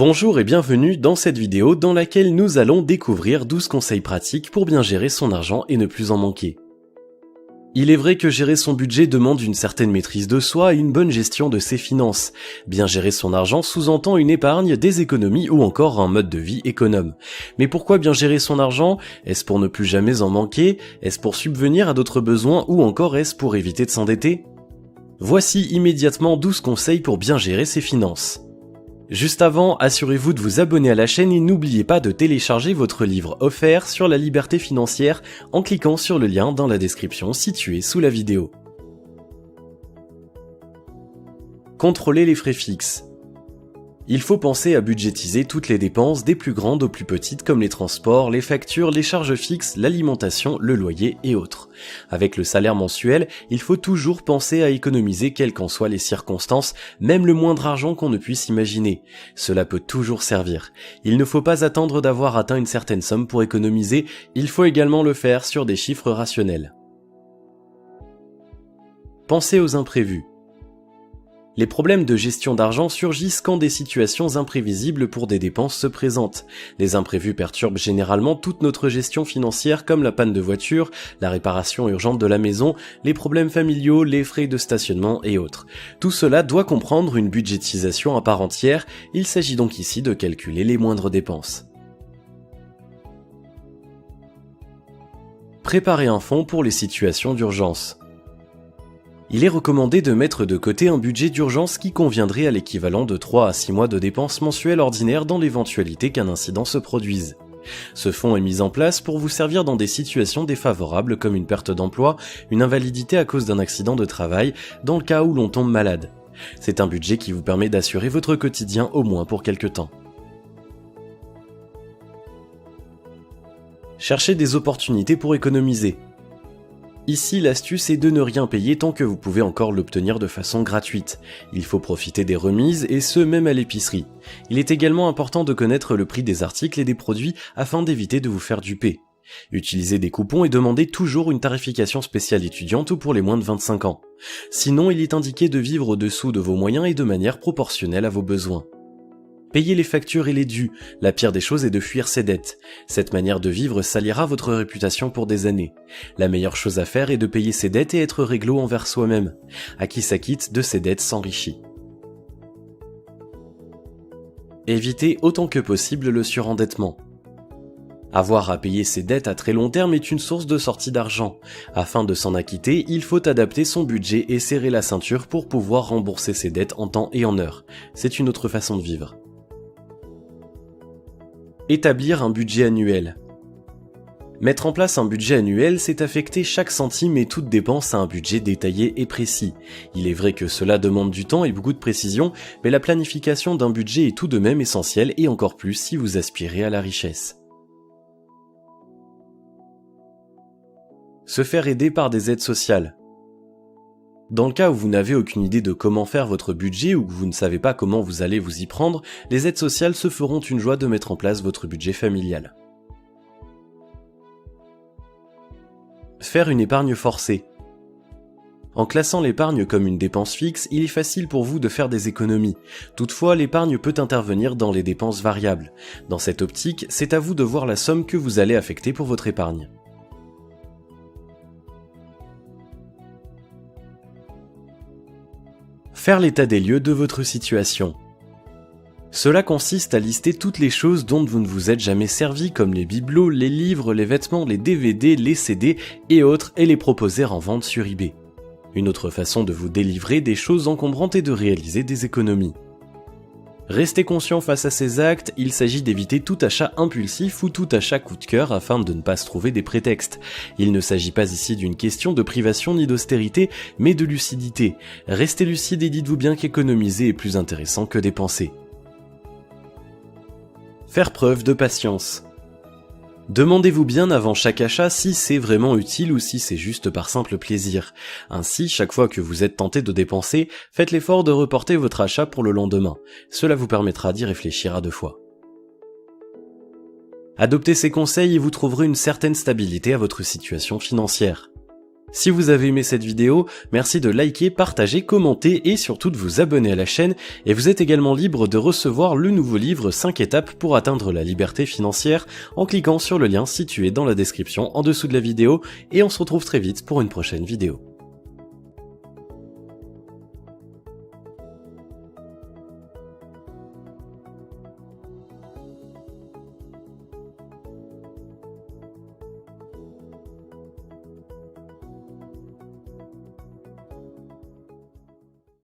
Bonjour et bienvenue dans cette vidéo dans laquelle nous allons découvrir 12 conseils pratiques pour bien gérer son argent et ne plus en manquer. Il est vrai que gérer son budget demande une certaine maîtrise de soi et une bonne gestion de ses finances. Bien gérer son argent sous-entend une épargne, des économies ou encore un mode de vie économe. Mais pourquoi bien gérer son argent? Est-ce pour ne plus jamais en manquer? Est-ce pour subvenir à d'autres besoins ou encore est-ce pour éviter de s'endetter? Voici immédiatement 12 conseils pour bien gérer ses finances. Juste avant, assurez-vous de vous abonner à la chaîne et n'oubliez pas de télécharger votre livre offert sur la liberté financière en cliquant sur le lien dans la description situé sous la vidéo. Contrôlez les frais fixes. Il faut penser à budgétiser toutes les dépenses des plus grandes aux plus petites comme les transports, les factures, les charges fixes, l'alimentation, le loyer et autres. Avec le salaire mensuel, il faut toujours penser à économiser quelles qu'en soient les circonstances, même le moindre argent qu'on ne puisse imaginer. Cela peut toujours servir. Il ne faut pas attendre d'avoir atteint une certaine somme pour économiser, il faut également le faire sur des chiffres rationnels. Pensez aux imprévus. Les problèmes de gestion d'argent surgissent quand des situations imprévisibles pour des dépenses se présentent. Les imprévus perturbent généralement toute notre gestion financière comme la panne de voiture, la réparation urgente de la maison, les problèmes familiaux, les frais de stationnement et autres. Tout cela doit comprendre une budgétisation à part entière, il s'agit donc ici de calculer les moindres dépenses. Préparez un fonds pour les situations d'urgence. Il est recommandé de mettre de côté un budget d'urgence qui conviendrait à l'équivalent de 3 à 6 mois de dépenses mensuelles ordinaires dans l'éventualité qu'un incident se produise. Ce fonds est mis en place pour vous servir dans des situations défavorables comme une perte d'emploi, une invalidité à cause d'un accident de travail, dans le cas où l'on tombe malade. C'est un budget qui vous permet d'assurer votre quotidien au moins pour quelque temps. Cherchez des opportunités pour économiser. Ici, l'astuce est de ne rien payer tant que vous pouvez encore l'obtenir de façon gratuite. Il faut profiter des remises et ce même à l'épicerie. Il est également important de connaître le prix des articles et des produits afin d'éviter de vous faire duper. Utilisez des coupons et demandez toujours une tarification spéciale étudiante ou pour les moins de 25 ans. Sinon, il est indiqué de vivre au-dessous de vos moyens et de manière proportionnelle à vos besoins. Payez les factures et les dus, la pire des choses est de fuir ses dettes. Cette manière de vivre salira votre réputation pour des années. La meilleure chose à faire est de payer ses dettes et être réglo envers soi-même. À qui s'acquitte de ses dettes s'enrichit. Évitez autant que possible le surendettement. Avoir à payer ses dettes à très long terme est une source de sortie d'argent. Afin de s'en acquitter, il faut adapter son budget et serrer la ceinture pour pouvoir rembourser ses dettes en temps et en heure. C'est une autre façon de vivre. Établir un budget annuel. Mettre en place un budget annuel, c'est affecter chaque centime et toute dépense à un budget détaillé et précis. Il est vrai que cela demande du temps et beaucoup de précision, mais la planification d'un budget est tout de même essentielle et encore plus si vous aspirez à la richesse. Se faire aider par des aides sociales. Dans le cas où vous n'avez aucune idée de comment faire votre budget ou que vous ne savez pas comment vous allez vous y prendre, les aides sociales se feront une joie de mettre en place votre budget familial. Faire une épargne forcée. En classant l'épargne comme une dépense fixe, il est facile pour vous de faire des économies. Toutefois, l'épargne peut intervenir dans les dépenses variables. Dans cette optique, c'est à vous de voir la somme que vous allez affecter pour votre épargne. Faire l'état des lieux de votre situation. Cela consiste à lister toutes les choses dont vous ne vous êtes jamais servi comme les bibelots, les livres, les vêtements, les DVD, les CD et autres et les proposer en vente sur eBay. Une autre façon de vous délivrer des choses encombrantes est de réaliser des économies. Restez conscient face à ces actes, il s'agit d'éviter tout achat impulsif ou tout achat coup de cœur afin de ne pas se trouver des prétextes. Il ne s'agit pas ici d'une question de privation ni d'austérité, mais de lucidité. Restez lucide et dites-vous bien qu'économiser est plus intéressant que dépenser. Faire preuve de patience. Demandez-vous bien avant chaque achat si c'est vraiment utile ou si c'est juste par simple plaisir. Ainsi, chaque fois que vous êtes tenté de dépenser, faites l'effort de reporter votre achat pour le lendemain. Cela vous permettra d'y réfléchir à 2 fois. Adoptez ces conseils et vous trouverez une certaine stabilité à votre situation financière. Si vous avez aimé cette vidéo, merci de liker, partager, commenter et surtout de vous abonner à la chaîne, et vous êtes également libre de recevoir le nouveau livre 5 étapes pour atteindre la liberté financière en cliquant sur le lien situé dans la description en dessous de la vidéo, et on se retrouve très vite pour une prochaine vidéo.